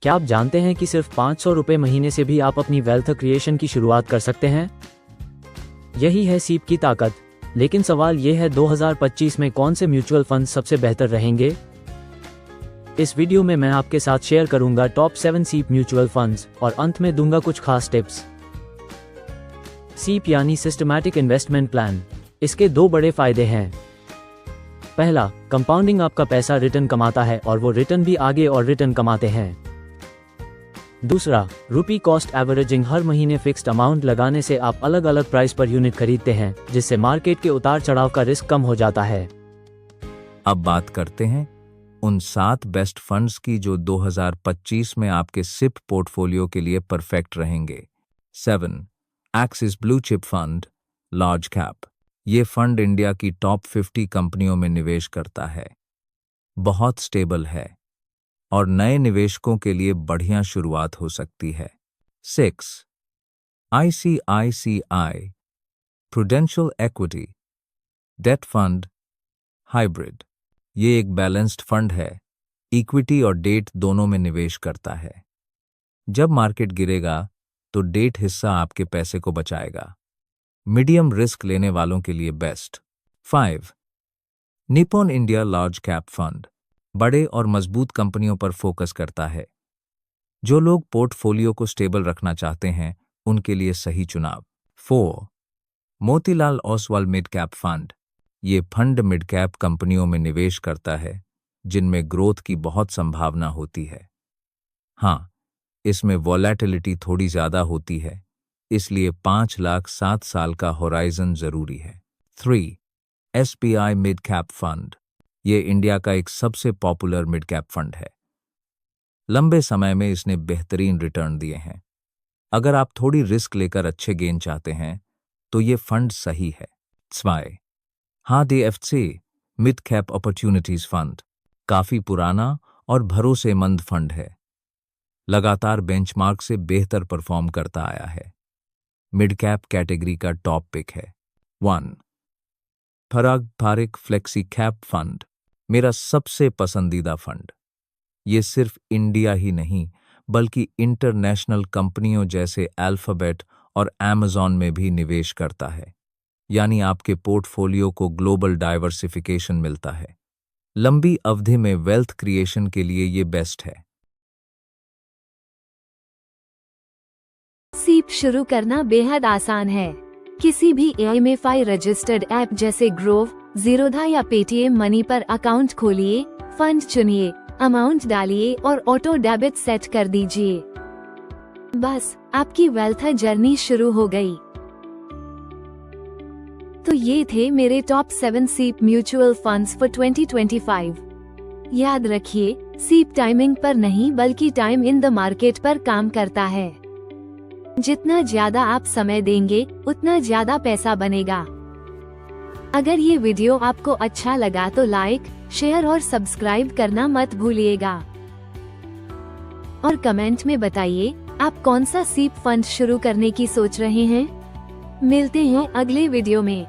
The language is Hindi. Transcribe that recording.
क्या आप जानते हैं कि सिर्फ 500 रुपये महीने से भी आप अपनी वेल्थ क्रिएशन की शुरुआत कर सकते हैं? यही है सीप की ताकत। लेकिन सवाल ये है, 2025 में कौन से म्यूचुअल फंड सबसे बेहतर रहेंगे? इस वीडियो में मैं आपके साथ शेयर करूंगा टॉप 7 सीप म्यूचुअल फंड्स और अंत में दूंगा कुछ खास टिप्स। सीप यानी सिस्टमैटिक इन्वेस्टमेंट प्लान। इसके दो बड़े फायदे हैं। पहला, कंपाउंडिंग, आपका पैसा रिटर्न कमाता है और वो रिटर्न भी आगे और रिटर्न कमाते हैं। दूसरा, रुपी कॉस्ट एवरेजिंग, हर महीने फिक्स्ड अमाउंट लगाने से आप अलग अलग प्राइस पर यूनिट खरीदते हैं, जिससे मार्केट के उतार चढ़ाव का रिस्क कम हो जाता है। अब बात करते हैं उन 7 बेस्ट फंड्स की जो 2025 में आपके सिप पोर्टफोलियो के लिए परफेक्ट रहेंगे। 7. Axis blue chip fund large cap. ये फंड इंडिया की टॉप 50 कंपनियों में निवेश करता है, बहुत स्टेबल है और नए निवेशकों के लिए बढ़िया शुरुआत हो सकती है। 6. ICICI prudential equity debt fund hybrid. ये एक बैलेंस्ड फंड है, इक्विटी और डेट दोनों में निवेश करता है। जब मार्केट गिरेगा तो डेट हिस्सा आपके पैसे को बचाएगा। मीडियम रिस्क लेने वालों के लिए best. 5. Nippon India large cap fund बड़े और मजबूत कंपनियों पर फोकस करता है। जो लोग पोर्टफोलियो को स्टेबल रखना चाहते हैं उनके लिए सही चुनाव। 4. Motilal Oswal mid cap fund. ये फंड मिड कैप कंपनियों में निवेश करता है जिनमें ग्रोथ की बहुत संभावना होती है। हाँ, इसमें वॉलेटिलिटी थोड़ी ज्यादा होती है, इसलिए 5 लाख 7 साल का होराइजन जरूरी है। 3. SBI mid cap fund. ये इंडिया का एक सबसे पॉपुलर मिड कैप फंड है। लंबे समय में इसने बेहतरीन रिटर्न दिए हैं। अगर आप थोड़ी रिस्क लेकर अच्छे गेन चाहते हैं तो ये फंड सही है। 2. HDFC mid cap opportunities fund काफी पुराना और भरोसेमंद फंड है, लगातार बेंचमार्क से बेहतर परफॉर्म करता आया है। मिड कैप कैटेगरी का टॉप पिक है। 1. पारंपरिक फ्लेक्सी कैप फंड मेरा सबसे पसंदीदा फंड। ये सिर्फ इंडिया ही नहीं बल्कि इंटरनेशनल कंपनियों जैसे अल्फाबेट और अमेज़न में भी निवेश करता है, यानी आपके पोर्टफोलियो को ग्लोबल डाइवर्सिफिकेशन मिलता है। लंबी अवधि में वेल्थ क्रिएशन के लिए ये बेस्ट है। सीप शुरू करना बेहद आसान है। किसी भी AMFI रजिस्टर्ड ऐप जैसे ग्रोव, ज़ीरोधा या पेटीएम मनी पर अकाउंट खोलिए, फंड चुनिए, अमाउंट डालिए और ऑटो डेबिट सेट कर दीजिए। बस आपकी वेल्थ जर्नी शुरू हो गई। तो ये थे मेरे टॉप 7 सीप म्यूचुअल फंड्स फॉर 2025। याद रखिए, सीप टाइमिंग पर नहीं बल्कि टाइम इन द मार्केट पर काम करता है। जितना ज्यादा आप समय देंगे उतना ज्यादा पैसा बनेगा। अगर ये वीडियो आपको अच्छा लगा तो लाइक, शेयर और सब्सक्राइब करना मत भूलिएगा। और कमेंट में बताइए आप कौन सा सीप फंड शुरू करने की सोच रहे हैं। मिलते हैं अगले वीडियो में।